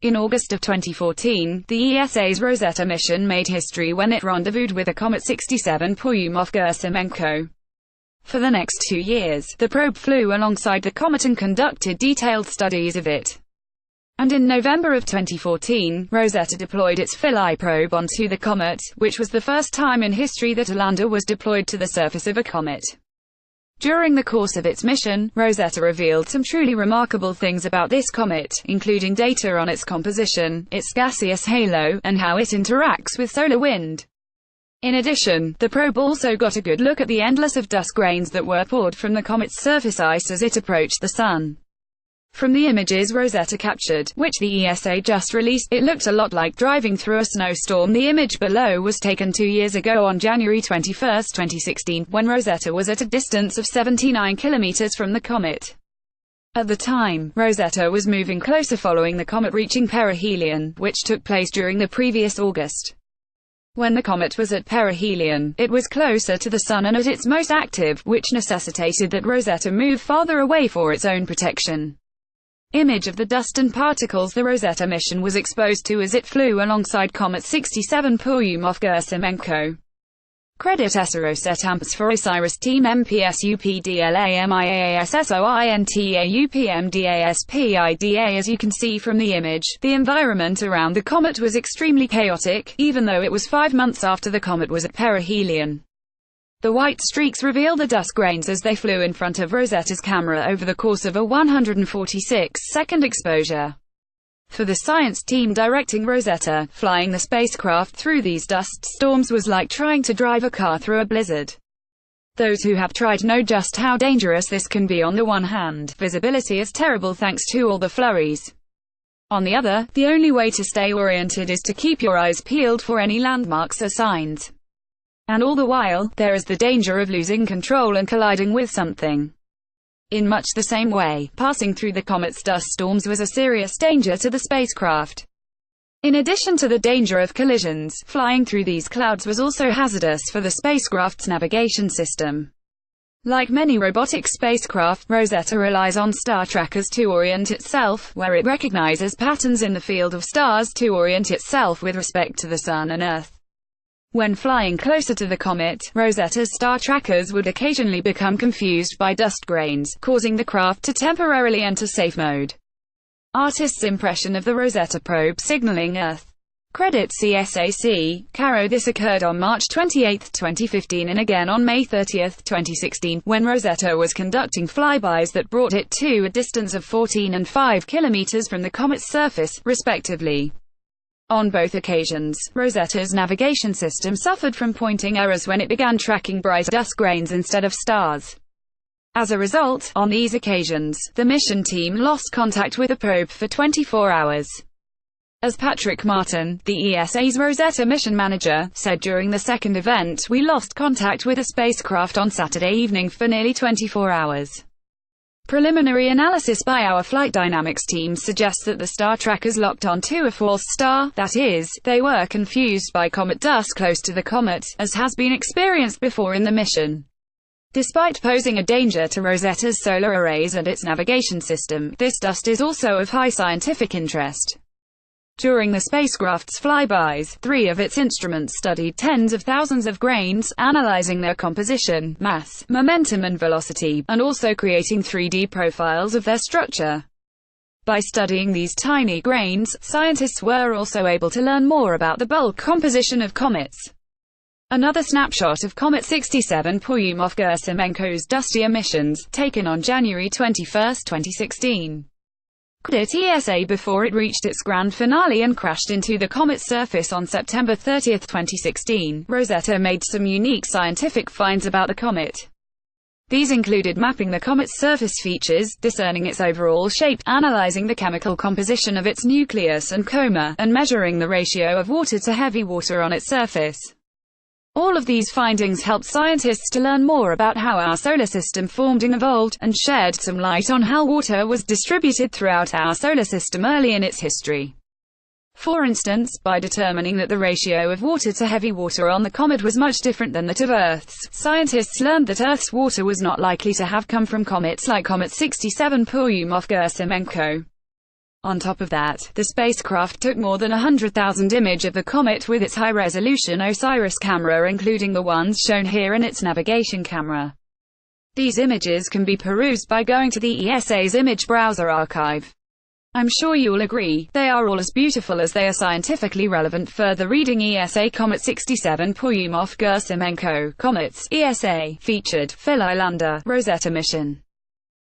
In August of 2014, the ESA's Rosetta mission made history when it rendezvoused with a Comet 67 Churyumov-Gerasimenko. For the next 2 years, the probe flew alongside the comet and conducted detailed studies of it. And in November of 2014, Rosetta deployed its Philae probe onto the comet, which was the first time in history that a lander was deployed to the surface of a comet. During the course of its mission, Rosetta revealed some truly remarkable things about this comet, including data on its composition, its gaseous halo, and how it interacts with solar wind. In addition, the probe also got a good look at the endless of dust grains that were poured from the comet's surface ice as it approached the Sun. From the images Rosetta captured, which the ESA just released, it looked a lot like driving through a snowstorm. The image below was taken 2 years ago on January 21, 2016, when Rosetta was at a distance of 79 kilometers from the comet. At the time, Rosetta was moving closer following the comet reaching perihelion, which took place during the previous August. When the comet was at perihelion, it was closer to the Sun and at its most active, which necessitated that Rosetta move farther away for its own protection. Image of the dust and particles the Rosetta mission was exposed to as it flew alongside Comet 67 Churyumov-Gerasimenko. Credit SROSETAMPS for OSIRIS Team MPSUPDLAMIASSOINTAUPMDASPIDA. As you can see from the image, the environment around the comet was extremely chaotic, even though it was 5 months after the comet was at perihelion. The white streaks reveal the dust grains as they flew in front of Rosetta's camera over the course of a 146-second exposure. For the science team directing Rosetta, flying the spacecraft through these dust storms was like trying to drive a car through a blizzard. Those who have tried know just how dangerous this can be. On the one hand, visibility is terrible thanks to all the flurries. On the other, the only way to stay oriented is to keep your eyes peeled for any landmarks or signs. And all the while, there is the danger of losing control and colliding with something. In much the same way, passing through the comet's dust storms was a serious danger to the spacecraft. In addition to the danger of collisions, flying through these clouds was also hazardous for the spacecraft's navigation system. Like many robotic spacecraft, Rosetta relies on star trackers to orient itself, where it recognizes patterns in the field of stars to orient itself with respect to the Sun and Earth. When flying closer to the comet, Rosetta's star trackers would occasionally become confused by dust grains, causing the craft to temporarily enter safe mode. Artists' impression of the Rosetta probe signaling Earth. Credit CSAC, Caro. This occurred on March 28, 2015 and again on May 30, 2016, when Rosetta was conducting flybys that brought it to a distance of 14 and 5 kilometers from the comet's surface, respectively. On both occasions, Rosetta's navigation system suffered from pointing errors when it began tracking bright dust grains instead of stars. As a result, on these occasions, the mission team lost contact with the probe for 24 hours. As Patrick Martin, the ESA's Rosetta mission manager, said during the second event, "We lost contact with the spacecraft on Saturday evening for nearly 24 hours. Preliminary analysis by our flight dynamics team suggests that the star trackers locked onto a false star, that is, they were confused by comet dust close to the comet, as has been experienced before in the mission." Despite posing a danger to Rosetta's solar arrays and its navigation system, this dust is also of high scientific interest. During the spacecraft's flybys, 3 of its instruments studied tens of thousands of grains, analyzing their composition, mass, momentum and velocity, and also creating 3D profiles of their structure. By studying these tiny grains, scientists were also able to learn more about the bulk composition of comets. Another snapshot of Comet 67 Churyumov-Gerasimenko's dusty emissions, taken on January 21, 2016. Credit ESA. Before it reached its grand finale and crashed into the comet's surface on September 30, 2016, Rosetta made some unique scientific finds about the comet. These included mapping the comet's surface features, discerning its overall shape, analyzing the chemical composition of its nucleus and coma, and measuring the ratio of water to heavy water on its surface. All of these findings helped scientists to learn more about how our solar system formed and evolved, and shed some light on how water was distributed throughout our solar system early in its history. For instance, by determining that the ratio of water to heavy water on the comet was much different than that of Earth's, scientists learned that Earth's water was not likely to have come from comets like Comet 67 Churyumov-Gerasimenko. On top of that, the spacecraft took more than 100,000 images of the comet with its high-resolution OSIRIS camera, including the ones shown here and its navigation camera. These images can be perused by going to the ESA's image browser archive. I'm sure you'll agree, they are all as beautiful as they are scientifically relevant. Further reading: ESA Comet 67 Churyumov-Gerasimenko Comets, ESA, featured, Philae Lambda, Rosetta mission.